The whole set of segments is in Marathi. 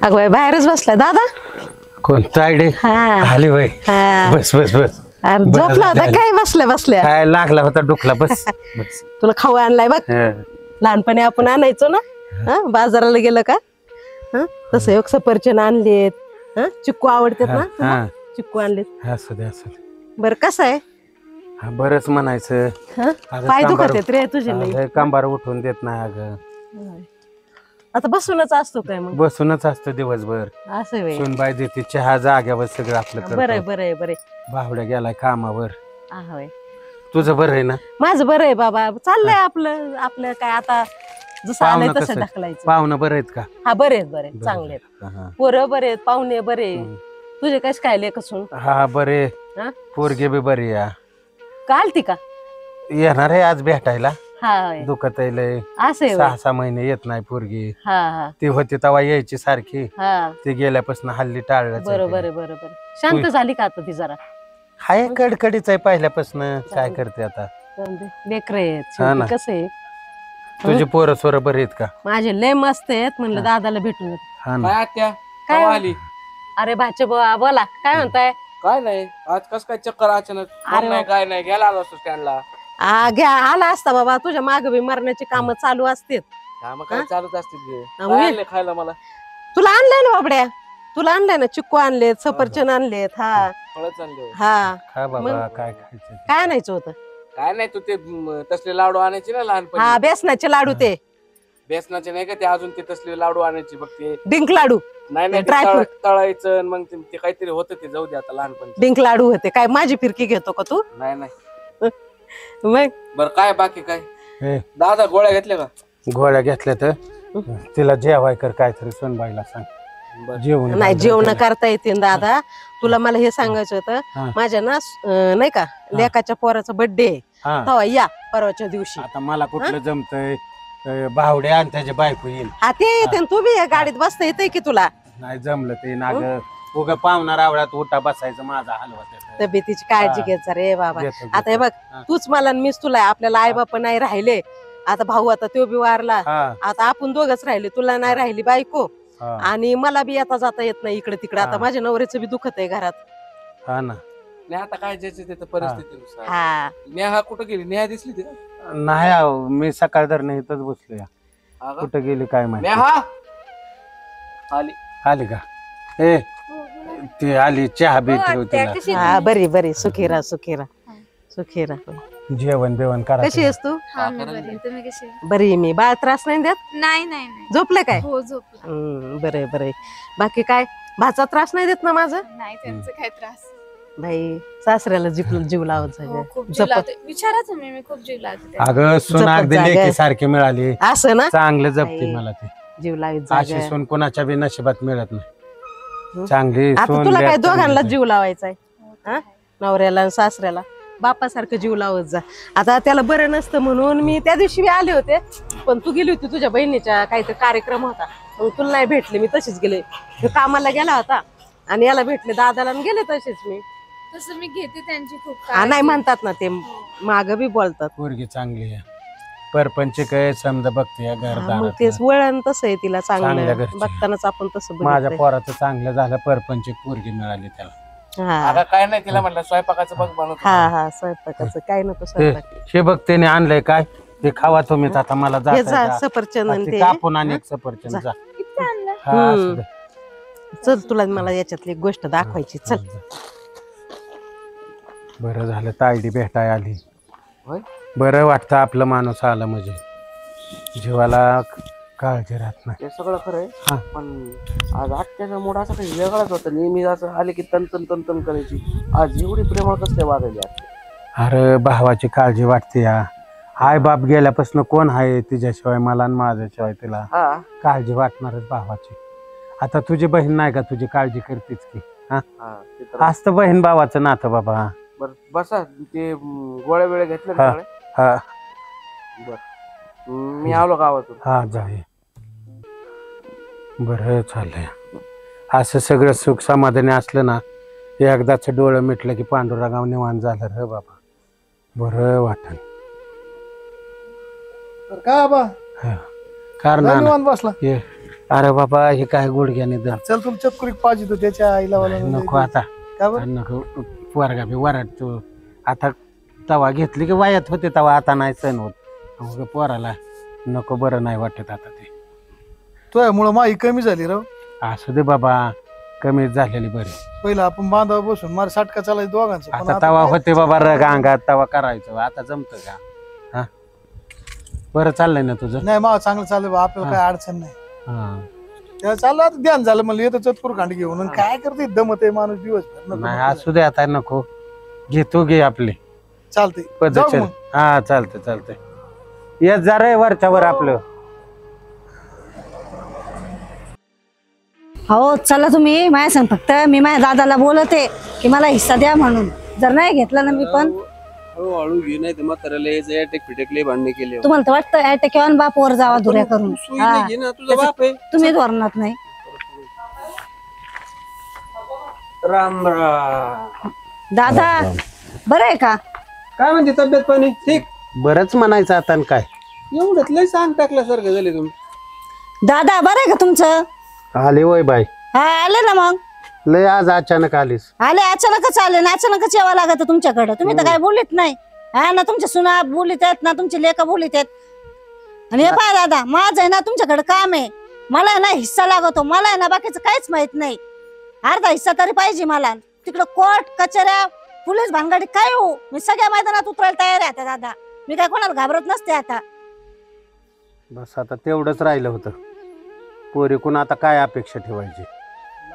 अगं बाई बाहेरच बसलाय दादा. कोणता आयडे आली बाई. बस बस बस. अरे झोपला होता काय बसल्या बसल्या? काय लागला होता डुकला. बस बस. तुला खाऊ आणलाय बघ. लहानपणी आपण आणायचो ना बाजाराला गेलं का तसं एक सफरचंद आणलेत. चिक्कू आवडतात ना? चिक्कू आणलेत. असू दे असू दे. बरं कसं आहे? बरंच म्हणायचं. पाय दुखत रे तुझे? कंबार उठून देत नाही अगं. आता बसूनच असतो काय मग? बसूनच असतो दिवसभर. असं सुनबाई देते चहा जाग्यावर सगळं आपलं. बरं बरं बरं. बाहुड्या गेलाय कामावर. होय. तुझं बरं आहे ना? माझं बरं आहे बाबा. चाललंय आपलं आपलं काय आता जसं आलंय तसं ढकलायचं. पाहुणं बरं आहेत का? हा बरे आहेत बरे चांगले आहेत. पोरं बरे आहेत, पाहुणे बरे. तुझे कसे काय लेकसून? हा बरे. पोरगे बी बरी या. का आलती का? येणार आहे आज भेटायला. दुखत असं 6-6 महिने येत नाही पोरगी. ती होती तेव्हा यायची सारखी. ती गेल्यापासून हल्ली टाळलं. बरोबर बरोबर. शांत झाली का आता ती जरा? हाय कडकडीच आहे पहिल्यापासून. काय करते आता? लेकर आहेत कसं आहे. तुझी पोरं सोरं बरे आहेत का? माझे लय मस्त आहेत. म्हणलं दादाला भेटून काय आली? अरे भाचे बोला काय म्हणताय? काय नाही आज कस काय चक्कर अचानक? काय नाही गेला आलो असतो स्टँडला. घ्या आला असता बाबा. तुझ्या माग बी मरण्याची काम चालू असतील. काम काय चालूच असतील. खायला मला तुला आणलंय ना बाबड्या? तुला आणलंय ना? चिक्कू आणलेत, सफरचंद आणलेत. फळच आणले. खा बाबा. काय खायचं? काय आणायचं होतं? काय नाही तू ते तसले लाडू आणायचे ना लहानपणी. बेसनाचे लाडू. ते बेसनाचे नाही का? ते अजून ते तसले लाडू आणायचे बघ. ते डिंक लाडू. नाही ड्रायफ्रूट तळायचं मग ते काहीतरी होतं. ते जाऊ दे आता. लहानपणी डिंक लाडू होते. काय माझी फिरकी घेतो का तू? नाही मग बर काय बाकी काय? दादा गोळ्या घेतल्या का? गोळ्या घेतल्या तर तिला जेवाय कर काहीतरी. सोनबाईला सांग जेवण. नाही जेवण करता येते दादा. तुला मला हे सांगायचं होतं. माझ्या ना नाही का लेकाच्या पोराचा बर्थडे तेव्हा या परवाच्या दिवशी. आता मला कुठलं जमतंय? बाहुड्या आणि त्याची बायको येईल. ते येते. तू बी या गाडीत बसता येते की तुला? नाही जमलं ते नाग. उगा पाहुणा रावळ्यात उठा बसायचं माझा हलवा. तब्येतीची काळजी घ्यायचा रे बाबा. आता हे बघ तूच मला मीच तुला. आपल्याला आई बाप नाही राहिले. आता भाऊ आता तो बी वारला. आता आपण दोघच राहिले. तुला नाही राहिली बायको. आणि मला बी येता जाता येत नाही इकडे तिकडे. आता माझ्या नवऱ्याचं बी दुखत आहे घरात. हा ना. नाही आता काय ज्याचं ते परिस्थितीनुसार. नेहा कुठं गेली? नेहा दिसली ती? नाही मी सकाळ धरण इथंच बसलोय. कुठं गेली काय माहिती. नेहा आली का? ती आली. चहा बी ठेवते. बरी बरी. सुखीरा सुखीरा सुखीरा. जेवण बेवण करा. कशी आहेस तू? तुम्ही कशी? बरी. मी बाळ त्रास नाही देत? नाही नाही झोपले काय? हो झोपला. बरे बरे. बाकी काय भाचा त्रास नाही देत ना माझं? नाही त्यांचं काय त्रास. भाई सासऱ्याला जीव लावत विचारा तुम्ही. मी खूप जीव लावते. अगं सून अगदी लेकी सारखी मिळाली. असं ना चांगलं जपते मला ती. जीव लावत. अशी सून कोणाच्या बी नशिबात मिळत नाही. चांगली आता तुला काय दोघांना जीव लावायचा आहे? नवऱ्याला आणि सासऱ्याला बापासारखं जीव लावत जा. आता त्याला बरं नसतं म्हणून मी त्या दिवशी बी आले होते. पण तू गेली होती तुझ्या बहिणीच्या काहीतरी कार्यक्रम होता. मग तुला नाही भेटले. मी तशीच गेले. कामाला गेला होता आणि याला भेटले दादाला आणि गेले तसेच. मी तसं मी घेते त्यांची खूप. नाही म्हणतात ना ते माग बी बोलतात. पोरगी चांगली आहे. परपंच काय समजा बघते मग तेच वळण तसं आहे तिला चांगलं. घरची. बघतानाच आपण तसं माझ्या पोराचं चांगलं झालं. परपंच पोरगी मिळाली त्याला. काय नाही तिला म्हटलं स्वयंपाकाचं बघ बनवतो. स्वयंपाकाचं काय नको स्वयंपाक. हे बघ त्याने आणलंय काय ते खावा तुम्ही. आता मला सफरचंद कापून आणि एक सफरचंद जा. चल तुला मला याच्यातली एक गोष्ट दाखवायची. चल. बरं झालं तायडी भेटाय आली. बरं वाटतं आपलं माणूस आला म्हणजे जीवाला काळजी राहत नाही. ते सगळं खरंय. पण आज आत्याचा मूड असा काही वेगळाच होता. नेहमी असं आले की तन तन करायची. आज एवढी प्रेमळ कसले वागायची. अरे भावाची काळजी वाटते या. आई बाप गेल्यापासून कोण आहे तिच्याशिवाय मला आणि माझ्याशिवाय तिला काळजी वाटणारच भावाची. आता तुझी बहीण नाही का तुझी काळजी करतेच की. असतं बहीण भावाचं नातं बाबा. बसा ते गोळ्या वेळ घेतल्या. बर मी आलो गावातून. जाय. बरं चाललंय. असं सगळं सुख समाधानी असलं ना एकदाच डोळं मिटलं की पांडुरंगाव निवांत झालं रे बाबा. बरं वाटण. कारण लय निवांत बसला. अरे बाबा हे काय गुडघ्याने दर चल तुला चक्कुरीत पाहिजे तो त्याच्या आईला वाला नको आता का बरं? नको पोरगा बी वराडतो आता. तवा घेतली की वायात होते तवा आता नाही सण होत मग पोराला नको बरं नाही वाटत आता ते. तुझ्यामुळं माही कमी झाली राव. असू दे बाबा कमी झालेली बरी. पहिलं आपण बांधावर बसून मार साटका चालायचं दोघांचं पण आता आता तवा काय? होते बाबा रग अंगात तवा करायचं आता जमत का? हा बरं चाललंय ना तुझं? नाही मावा चांगलं चाललं बा आपल्याला काय अडचण नाही. हा तेव्हा चाललं आता ध्यान झालं म्हणलं येतो चतकुर खांड घेऊन आणि काय करते दमत आहे माणूस दिवसभर नको नाही नको. असू दे आता नको घे तू घे आपली चालतंय जाऊ पद्धतशीर. मग. हा चालतंय चालतंय येत जा रे वरच्यावर आपलं. हो चला तुम्ही माझ्या सांग फक्त मी माझ्या दादाला बोलते की मला हिस्सा द्या म्हणून. जर नाही घेतला ना मी पण हळूहळू घे नाही तर म्हाताऱ्याला अटॅक फिटकले भांडणे केले. तुम्हाला तर वाटतं अटॅक येऊन बाप वर जावा धुऱ्या करून. हा. घे ना तुझा बाप आहे. तुम्ही धोरणात नाही. राम राम. दादा बरं आहे का? काय म्हणते तब्येत पाणी ठीक? बरंच म्हणायचं आता आणि काय. एवढंच लय सांग टाकल्यासारखं झाले तुम्ही. दादा बरं आहे का तुमचं? आले वय बाई हा आले ना मग. लय आज अचानक आलीस. आले अचानकच आले ना अचानकच यावं लागत तुमच्याकडे. तुम्ही तर काय बोलीत नाही. हा ना तुमच्या सुना बोलीत आहेत ना तुमची लेका बोलीत आहेत. आणि हे पहा दादा माझं आहे ना तुमच्याकडे काम आहे. मला आहे ना हिस्सा लागतो. मला आहे ना बाकीचं काहीच माहित नाही. अर्धा हिस्सा तरी पाहिजे मला. तिकडं कोर्ट कचऱ्या पोलीस भानगडी काय हो मी सगळ्या मैदानात उतरायला तयार आहे आता दादा. मी काय कोणाला घाबरत नसते आता. बस आता तेवढंच राहिलं होतं. पोरीकून आता काय अपेक्षा ठेवायची?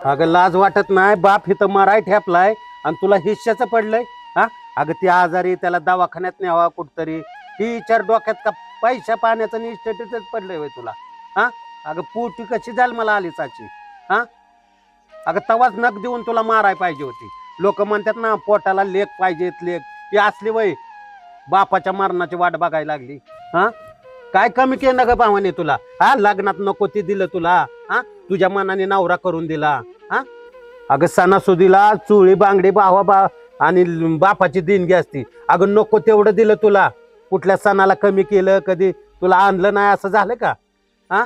अगं लाज वाटत नाही? बाप इथं मराय ठेपलाय आणि तुला हिश्श्याचं पडलंय. हा अगं ती आजारी त्याला दवाखान्यात न्यावा कुठतरी ही विचार डोक्यात का? पैशा पाण्याचं निष्ठेच पडलंय होय तुला? हा अगं पोटी कशी जाल मला आलीसाची? हा अगं तवाच नख देऊन तुला माराय पाहिजे होती. लोक म्हणतात ना पोटाला लेख पाहिजेत लेख. ही असली वय बापाच्या मरणाची वाट बघायला लागली. हा काय कमी केलं ग भावाने तुला? हा लग्नात नको ते दिलं तुला. हा तुझ्या मनाने नवरा करून दिला. हा अगं सणासुदीला चुळी बांगडी भावा आणि बापाची देणगी असती. अगं नको तेवढं दिलं तुला. कुठल्या सणाला कमी केलं? कधी तुला आणलं नाही असं झालं का? हा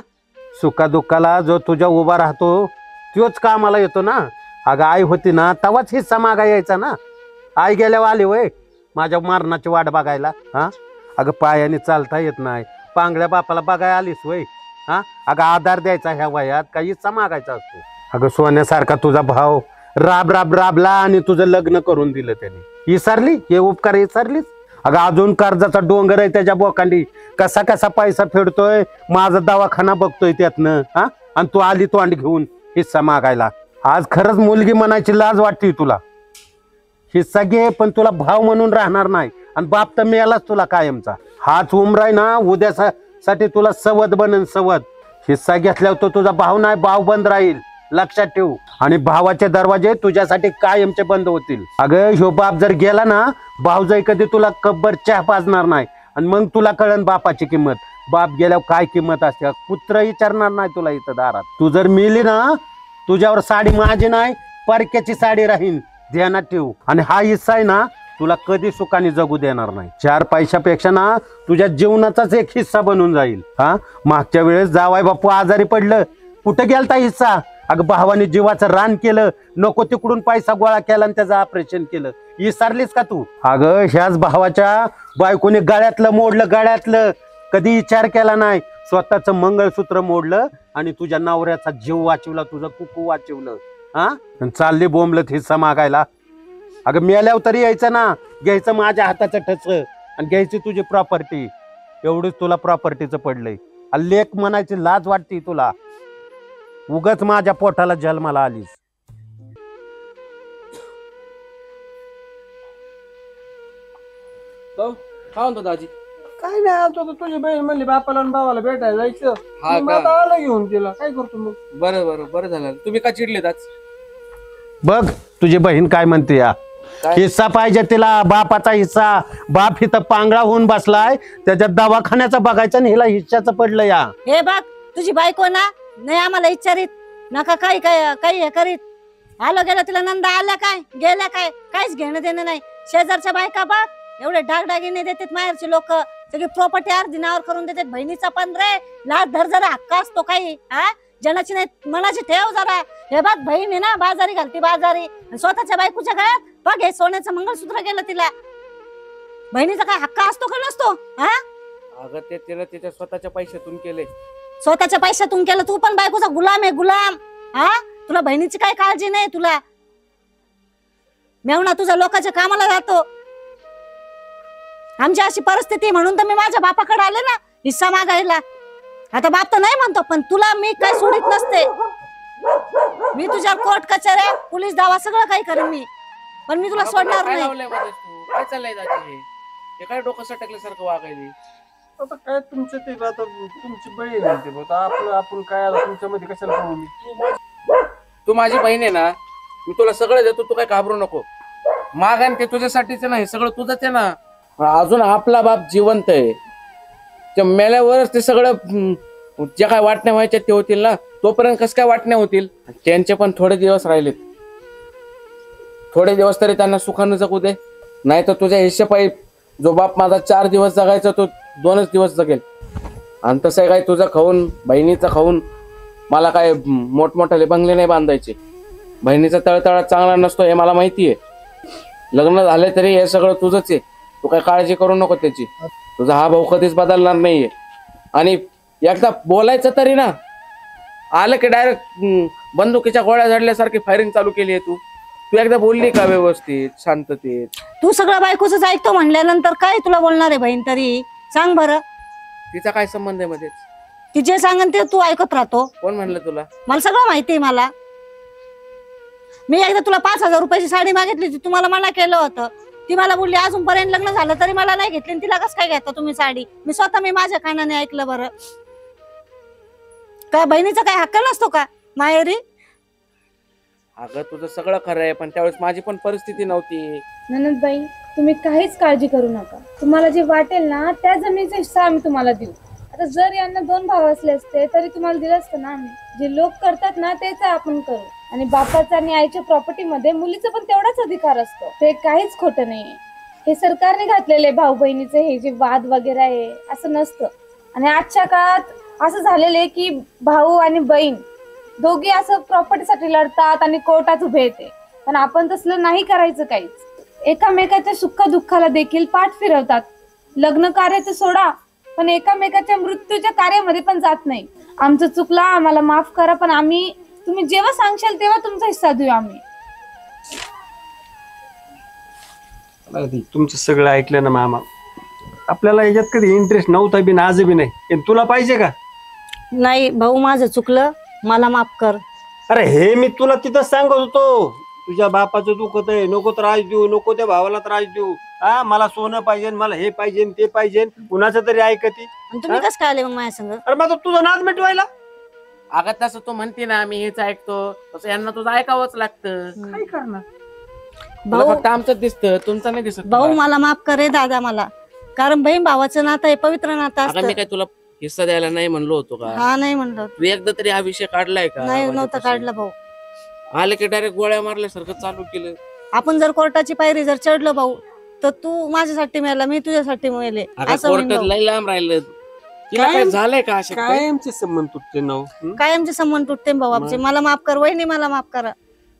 सुखादुःखाला जो तुझ्या उभा राहतो तोच कामाला येतो ना. अगं आई होती ना तवाच हिस्सा मागा यायचा ना. आई गेल्यावर आली वय माझ्या मरणाची वाट बघायला. हा अगं पायाने चालता येत नाही. पांगड्या बापाला बघायला आलीस वय. हा अगं आधार द्यायचा ह्या वयात काही हिस्सा मागायचा असतो? अगं सोन्यासारखा तुझा भाव राबला आणि तुझं लग्न करून दिलं त्याने. विसरली हे उपकार? विसरलीस? अगं अजून कर्जाचा डोंगर आहे त्याच्या बोकांडी. कसा कसा पैसा फेडतोय माझा दवाखाना बघतोय त्यातनं. हा आणि तू आली तोंड घेऊन हिस्सा मागायला. आज खरंच मुलगी म्हणायची लाज वाटते तुला. हिस्सा घे पण तुला भाव म्हणून राहणार नाही. आणि बाप तर मिळालाच तुला कायमचा. हाच उमराय ना उद्यासाठी तुला सवत बनन सवत. हिस्सा घेतल्यावर तो तुझा भाव नाही भाव बंद राहील लक्षात ठेव. आणि भावाचे दरवाजे तुझ्यासाठी कायमचे बंद होतील. अगं ह्यो बाप जर गेला ना भावजाई कधी तुला कब्बर चहा पाजणार नाही. आणि मग तुला कळन बापाची किंमत. बाप गेल्यावर काय किंमत असते पुत्र विचारणार नाही तुला इथं दारात. तू जर मिली ना तुझ्यावर साडी माझी नाही परक्याची साडी राहीन ध्यानात ठेव. आणि हा हिस्सा आहे ना तुला कधी सुखाने जगू देणार नाही. 4 पैशापेक्षा ना तुझ्या जीवनाचाच एक हिस्सा बनून जाईल. हा मागच्या वेळेस जावाय बापू आजारी पडलं कुठं गेलता हिस्सा? अगं भावाने जीवाचं रान केलं. नको तिकडून पैसा गोळा केला आणि त्याचं ऑपरेशन केलं. विसरलीस का तू? अगं ह्याच भावाच्या बायकोने गळ्यातलं मोडलं गळ्यातलं. कधी विचार केला नाही. स्वतःच मंगळसूत्र मोडलं आणि तुझ्या नवऱ्याचा जीव वाचवला तुझं कुकू वाचवलं. हा चालली बोंबलत हिस्सा मागायला. अगं मेल्यावर तरी यायचं ना. घ्यायचं माझ्या हाताचं ठस आणि घ्यायची तुझी प्रॉपर्टी. एवढीच तुला प्रॉपर्टीचं पडलंय. लेख म्हणायची लाज वाटते तुला? उगाच माझ्या पोटाला जन्माला आलीस. काय म्हणतो दाजी? काय नाही आलतो तर तुझी बहीण म्हणली बापाला आणि भावाला भेटायला जायचं. हा मग का? आता आलं घेऊन तिला काय करतो मग. बरं झालं. तुम्ही का चिडलेत आज? बघ तुझी बहीण काय म्हणते या. काय? हिस्सा पाहिजे तिला बापाचा हिस्सा. बाप इथं पांगळा होऊन बसलाय त्याच्या दवाखान्याचा बघायचं आणि हिला हिस्साचं पडलं या. हे बघ तुझी बायको ना नाही आम्हाला विचारित नका काही काही हे करीत. आलो गेलो तिला नंदा आल्या काय गेल्या काय काहीच घेणं देणं नाही. शेजारच्या बायका बघ एवढे डागडागिने देतात माहेरचे लोक. सगळी प्रॉपर्टी अर्धी नावावर करून देते. बहिणीचा पण रे लाच धर जरा हक्क असतो काही. हा जनाची नाही मनाची ठेव जरा. हे बघ बहीण आहे ना बाजारी घालती बाजारी, आणि स्वतःच्या बायकोच्या गळ्यात बघ हे सोन्याचं मंगळसूत्र गेलं तिला. बहिणीचा काय हक्क असतो का नसतो? हा अगं ते तिला तिच्या स्वतःच्या पैशातून केले. स्वतःच्या पैशातून केलं. तू पण बायकोचा गुलाम आहे गुलाम. हा तुला बहिणीची काय काळजी नाही तुला. मेवणा तुझा लोकांच्या कामाला जातो. आमची अशी परिस्थिती म्हणून तर मी माझ्या बापाकडे आले ना हिस्सा मागायला. आता बाप तर नाही म्हणतो, पण तुला मी काय सोडित नसते. मी तुझ्या कोर्ट कचऱ्या पोलीस दावा सगळं काही करेन मी, पण मी तुला सोडणार काय नाही. लावलंय मध्येच तू? काय चाललंय दाजी? हे काय डोकं सटकल्यासारखं वागायली? आता काय तुमचं ते आता तुमची बहीण आहे ते आता आपण काय आता तुमच्यामध्ये कशाला पाहू मी? तू माझी बहीण आहे ना, मी तुला सगळं देतो, तू काय घाबरू नको. माग आणि ते तुझ्यासाठीच ना, हे सगळं तुझंच आहे ना. अजून आपला बाप जिवंत आहे, त्या मेल्यावरच ते सगळं जे काय वाटण्या व्हायच्या ते होतील ना. तोपर्यंत कसं काय वाटण्या होतील? त्यांचे पण थोडे दिवस राहिलेत, थोडे दिवस तरी त्यांना सुखानं जगू दे. नाही तर तुझ्या हिशेपायी जो बाप माझा 4 दिवस जगायचा तो 2च दिवस जगेल. आणि तसं काय तुझं खाऊन बहिणीचं खाऊन मला काय मोठमोठाले बंगले नाही बांधायचे. बहिणीचा तळतळा चांगला नसतो हे मला माहिती आहे. लग्न झाले तरी हे सगळं तुझंच आहे, तू काय काळजी करू नको त्याची. तुझा हा भाऊ कधीच बदलणार नाहीये. आणि एकदा बोलायचं तरी ना, आलं की डायरेक्ट बंदुकीच्या गोळ्या झाडल्यासारखी फायरिंग चालू केली आहे तू. तू एकदा बोलली का व्यवस्थित शांततेत? तू सगळं बायकोच ऐकतो म्हणल्यानंतर काय तुला बोलणार आहे बहीण तरी? सांग बरं. तिचा काय संबंध आहे मध्येच? ती जे सांगन ते तू ऐकत राहतो. कोण म्हणलं तुला? मला सगळं माहिती आहे मला. मी एकदा तुला 5,000 रुपयाची साडी मागितली होती, तुम्हाला मना केलं होतं. ती मला बोलली अजूनपर्यंत लग्न झालं तरी मला नाही घेतली, तिला कसं काय घेता तुम्ही साडी? मी माझ्या कानाने ऐकलं. बरं काय बहिणीचा काय हक्क नसतो का माहेरी? अगं तुझं सगळं खरं आहे, पण त्यावेळेस माझी पण परिस्थिती नव्हती. ननदबाई तुम्ही काहीच काळजी करू नका. तुम्हाला जे वाटेल ना त्या जमिनीचा हिस्सा आम्ही तुम्हाला देऊ. आता जर यांना 2 भाव असले असते तरी तुम्हाला दिलं असतं ना आम्ही. जे लोक करतात ना तेच आपण करू. आणि बापाचा आणि आईच्या प्रॉपर्टी मध्ये मुलीचा पण तेवढाच अधिकार असतो. ते काहीच खोटं नाहीये. हे सरकारने घातलेले भाऊ बहिणीचे हे जे वाद वगैरे आहे असं नसतं. आणि आजच्या काळात असं झालेलं आहे की भाऊ आणि बहीण दोघे असं प्रॉपर्टीसाठी लढतात आणि कोर्टात उभे येते. पण आपण तसलं नाही करायचं काहीच. एकामेकाच्या सुख दुःखाला देखील पाठ फिरवतात. लग्न कार्य तर सोडा, पण एकामेकाच्या मृत्यूच्या कार्यामध्ये पण जात नाही. आमचं चुकलं, आम्हाला माफ करा, पण आम्ही तुम्ही जेव्हा सांगशाल तेव्हा तुमचा हिस्सा देऊ आम्ही. तुमचं सगळं ऐकलं ना मामा. आपल्याला याच्यात कधी इंटरेस्ट नव्हता बी आज बी नाही. पण तुला पाहिजे का? नाही भाऊ माझं चुकलं, मला माफ कर. अरे हे मी तुला तिथं सांगत होतो, तुझ्या बापाचं दुखत आहे, नको त्रास देऊ, नको त्या भावाला त्रास देऊ. हा मला सोनं पाहिजे, मला हे पाहिजे ते पाहिजे, कुणाचं तरी ऐकती. तुम्ही कसं काय आले मग माझ्या संग? अरे मग तुझा नाद मिटवायला. अगं तसं तू म्हणते ना मी हेच ऐकतो, तसं यांना तुझं ऐकावंच लागतं. काय करणार? तुला भाऊ फक्त आमचं दिसतं, तुमचं नाही दिसत. भाऊ तुला. मला माफ करे दादा मला. कारण बहीण भावाचं नातं आहे, पवित्र नातं अगं मी असतं. काय तुला हिस्सा द्यायला नाही म्हणलो होतो का? हा नाही म्हणलं, तू एकदा तरी हा विषय काढलाय का? नाही नव्हतं माझ्यापाशी? काढलं भाऊ. आले की डायरेक्ट गोळ्या मारल्यासारखं चालू केलं. आपण जर कोर्टाची पायरी जर चढलो भाऊ तर तू माझ्यासाठी मेला, मी तुझ्यासाठी मेले अगं असं होईन कोर्टात भाऊ. लई लांब राहिलं. तिला काय काय- झालंय का अशा काय? कायमचे संबंध तुटते नाव. कायमचे संबंध तुटते भाऊ आमचे. मला माफ कर वहिनी, मला माफ करा.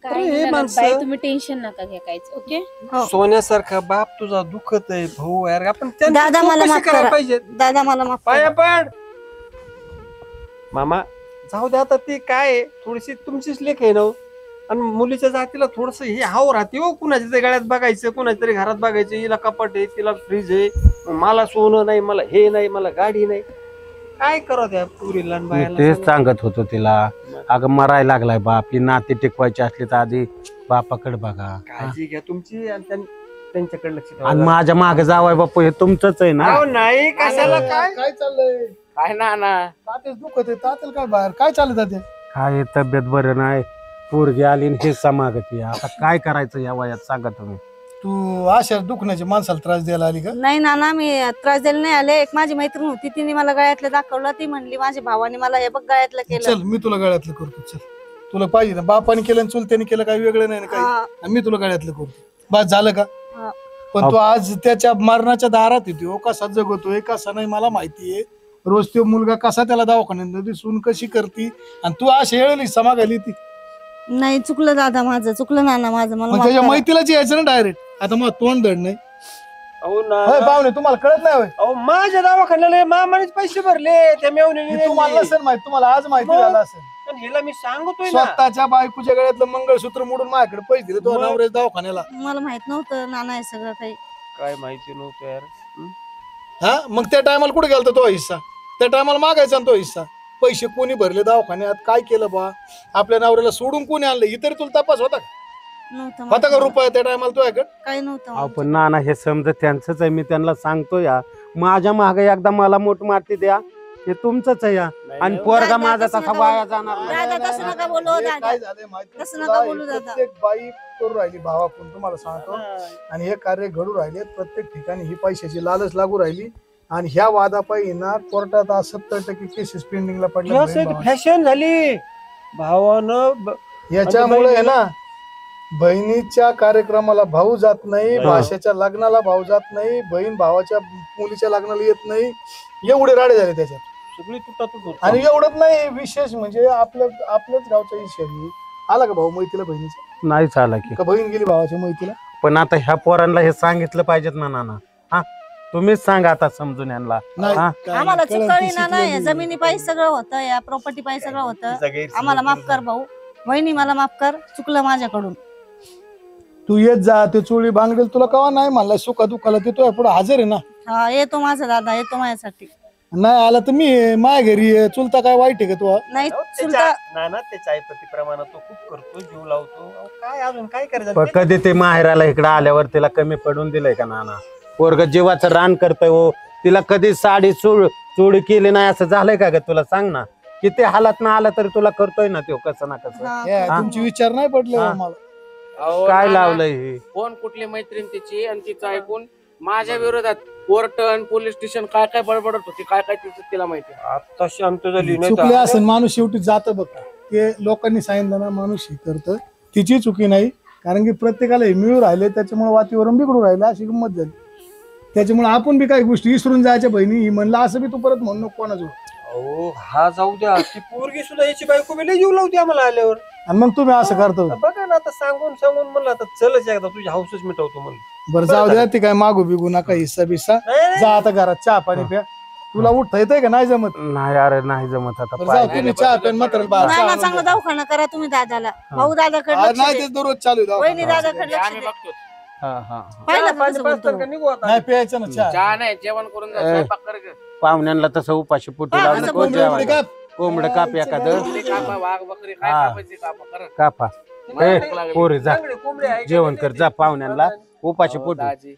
अरे हे माणसं- तुम्ही टेन्शन नका घ्या काहीच. ओके हो. सोन्यासारखा बाप तुझा दुखत आहे भाऊ. यार आपण त्यांची दादा मला चौकशी माफ करायला करा. पाहिजे. दादा मला माफ पाया करा. पड मामा. जाऊ दे आता, ती काय आहे, थोडीशी तुमचीच लेख आहे ना हो. आणि मुलीच्या जातीला थोडस हे हाव राहते हो. कुणाच्या तरी गळ्यात बघायचं, कुणाच्या तरी घरात बघायचं. हिला कपाट आहे, तिला फ्रीज आहे, मला सोनं नाही, मला हे नाही, मला गाडी नाही. काय करा त्या पुरीला आणि बायाला? तेच सांगत होतो तिला, अगं मरायला लागलाय बाप. ही नाती टिकवायची असली तर आधी बापाकडे बघा. काळजी घ्या तुमची आणि त्यांच्याकडे लक्ष ठेवा. आणि माझ्या मागे जावाय बापू हे तुमचंच आहे ना. अहो, नाही कशाला काय काय चाललंय? काय ना तातेच दुखत आहे, तातेल काय बाहेर काय चालत ताते? काय तब्येत बरं नाही, पोरगी आली आणि हे समागती. आता काय करायचं या वयात सांगा तुम्ही. तू अशा दुखण्याच्या माणसाला त्रास द्यायला आली का? नाही नाना, मी त्रास द्यायला नाही आले. एक माझी मैत्रीण होती, तिने मला गळ्यातलं दाखवलं. ती म्हणली माझ्या भावाने मला हे बघ गळ्यातलं केलं. चल मी तुला गळ्यातलं करतो. चल तुला पाहिजे ना, बापाने केलं आणि चुलत्याने केलं, काही वेगळं नाही ना काही. हा, आणि मी तुला गळ्यातलं करतो. बस झालं का? हा. पण तो आज त्याच्या मरणाच्या दारात येतो, कसा जगतोय कसा नाही मला माहितीये. रोज तो मुलगा कसा त्याला दवाखान्यात सून कशी करती, आणि तू अशी येळली समागाली ती. नाही चुकलं दादा माझं, चुकलं नाना माझं, मला मग माफ त्याच्या करा. मैतीलाच यायचं ना डायरेक्ट. आता मग तोंड धड नाही. अहो ना होय पाहुणे, तुम्हाला कळत नाही होय? अहो माझ्या दवाखान्याला मामानेच पैसे भरले त्या मेवणीने. हे तुम्हाला नसेल माहित, तुम्हाला आज माहिती झालं असेल. पण हिला मी सांगतोय ना. स्वतःच्या बायकोच्या गळ्यातलं मंगळसूत्र मोडून माझ्याकडे पैसे दिले तो नवऱ्याच दवाखान्याला. मला माहित नव्हतं नाना हे सगळं काही. काय माहिती नव्हतं यार. हा मग त्या टायमाला कुठे गेलता तो हिस्सा? त्या टायमाला मागायचा ना तो हिस्सा. पैसे कोणी भरले दवाखान्यात, काय केलं बा, आपल्या नवऱ्याला सोडून कोणी आणलं, ही तरी तुला तपास होता का? नव्हतं होता का माहित. रुपया त्या टायमाला तुझ्याकडे? काही नव्हतं अहो मला. पण नाना हे समज त्यांचंच आहे, मी त्यांना सांगतो या माझ्या मागे एकदा मला मोठ माती द्या, हे तुमचंच आहे या. आणि पोरगा दादा, माझा तसं तसा नका वाया बोलू. जाणार नाही. दादा, नाही, तसं नाही, नका नाही. बोलू, हे दादा. काय झालंय माहिती तसं तुला? नका हे बोलू, दादा. प्रत्येक बाई करू राहिली भावाकडून, तुम्हाला सांगतो. आणि हे कार्य घडू राहिले प्रत्येक ठिकाणी. ही पैशाची लालच लागू राहिली, आणि ह्या वादापायी ना कोर्टात 70% केसेस पेंडिंगला पडल्या. फॅशन झाली भावानं याच्यामुळे आहे ना, बहिणीच्या कार्यक्रमाला भाऊ जात नाही, हा. भाषेच्या लग्नाला भाऊ जात नाही, बहीण भावाच्या मुलीच्या लग्नाला येत नाही, एवढे राडे झाले त्याच्यात. सगळी तुटातूट होत. आणि एवढंच नाही, विशेष म्हणजे आपल्याच गावचा विषय आला का भाऊ मैतीला बहिणीचा? नाही चाला की. का बहीण गेली भावाच्या मैतीला? पण आता ह्या पोरांना हे सांगितलं पाहिजेत ना नाना. हा तुम्हीच सांगा आता समजून यांना. नाही, हा. काय आम्हाला कळलं चुकळी ती ना नाही, शिकलेली. जमिनी पाहिजे सगळं होतं, या प्रॉपर्टी पाहिजे सगळं होतं. तिचा गैरसमज आम्हाला माफ कर भाऊ, वहिनी मला माफ कर, चुकलं माझ्याकडून. तू येत जा, ते चोळी बांगडेल तुला कवा नाही म्हणला, सुखा दुखाला ते तुझ्या पुढे हजर आहे ना. हा येतो माझा दादा, येतो माझ्यासाठी. नाही आला तर मी माझ्या घरी आहे. चुलता काय वाईट आहे का तू? नाही अहो, चुलता नाना त्याच्या आईपती प्रमाणात तो खूप करतो, जीव लावतो. अहो, काय अजून काय पण करायचं? कधी ते माहेराला इकडे आल्यावर तिला कमी पडून दिलंय का नाना? पोरग जीवाचं रान करतोय हो. तिला कधी साडी चोळी केली नाही असं झालंय का ग? तुला सांग ना, किती हालात ना आला तरी तुला करतोय ना तो कसं ना कसं. हा. हे, तुमचे विचार नाही पडले हा. मला. अहो, काय नाना, लावलंय हे? कोण कुठली मैत्रीण तिची, आणि तिचं ऐकून माझ्या विरोधात कोर्ट आणि पोलीस स्टेशन काय काय बडबडत होती, काय काय तिचं तिला माहिती. आता शांत झाली नाही चुकले तर- असेल माणूस, शेवटी जात बघ. ते लोकांनी सांगितलं ना, माणूस हे करतं, तिची चुकी नाही. कारण की प्रत्येकाला हे मिळू राहिले, त्याच्यामुळे वातावरण बिघडू राहिलं, अशी गंमत झाली. त्याच्यामुळे आपण बी काही गोष्टी विसरून जायच्या. बहिणी ही म्हणलं असं बी तू परत म्हणू नको कोणाजवळ. अहो हा जाऊ द्या, ती पोरगी सुद्धा याची बायको बी लय जीव लावते आम्हाला आल्यावर. आणि मग तुम्ही असं करतो. बघा ना आता सांगून म्हणलं आता चलच एकदा तुझी हाऊसच मिटवतो म्हणलं. बरं जाऊ द्या, ते काय मागू बिगू नका, हिस्सा बिस्सा. नाही, जा आता घरात चहा पाणी प्या. तुला उठता येतंय का नाही जमत? नाही अरे नाही जमत आता. बरं जाऊ, तुम्ही चहा प्या मात्र नाही ना, चांगला दवाखाना करा तुम्ही दादाला. भाऊ दादाकडे लक्ष नाही दे. ते दररोज चालू आहे वहिनी दवाखाना. दादाकडे लक्ष आम्ही दे. बघतो. हा, हा. पाहिलं का पाच कसं पाच बोलतो? तारखा निघू आता. नाही प्यायचं ना चहा. चहा नाही, जेवण करून जा, स्वयंपाक कर ग. पाहुण्यांना तसं उपाशी पोटी हा, लावलं असं कोण बोलू कोंबडी जेवायला? काप. कोंबड काप एखादं कोंबडी कापा, वाघ बकरी काय हा. कापायची कापा, करा. कापा. मला ए, भूक लागली. पोरी जा चांगले कोंबडे आहे का? जेवण कर, जा पाहुण्यांना उपाशी अहो, पोटी. दाजी.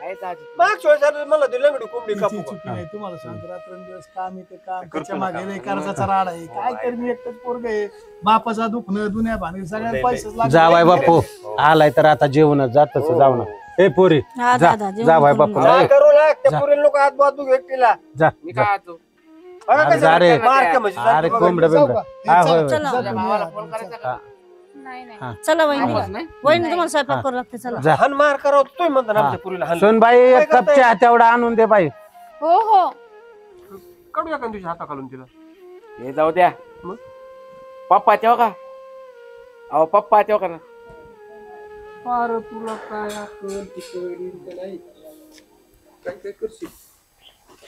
आहे दाजी. मागच्या वेळेस आलं मला ते लंगडी कोंबडी तिची कापू का? चुकी नाही, तुम्हाला सांगतो. रात्रंदिवस काम येते, काम करतो त्याच्या ना मागे काम. लय कर्जाचा राड आहे. काय कर, मी एकटाच पोरग आहे. बापाचा दुखणं, दुन्या भानगडी सगळ्याला पैसेच जावाय बापू आलाय तर आता जेवणच जात तसं जाऊ ना. ए पोरी हा जा, दादा जेवण जावाय करून बापू. घे. हा, करू लाग त्या जा. पोरीला लोक हात बाजू व्यक्तीला. जा मी जा. काय आतो बघा अरे कसं जा रे. मारक्या म्हणजे अरे बघा. कोंबड जाऊ बिंबड. का? हा, चला, होय, होय. चला. तुझ्या भावाला फोन करायचा का? नाही नाही हा. चला वहिनी, वापस नाही. वहिनी तुम्हाला स्वयंपाक करू लागते. चला जा. हान मार करावं तुम्ही म्हणता ना आमच्या पुरीला हान. सोनबाई काय एक कप करताय? चहा तेवढा आणून दे बाई. हो हो काढूया का तुझ्या हाता घालून तिला. हे जाऊ द्या. मग? पप्पा तेव्हा का? अहो पप्पा तेव्हा का ना? फार तुला काय अक्कल तिकडे नाही काय काय करशील.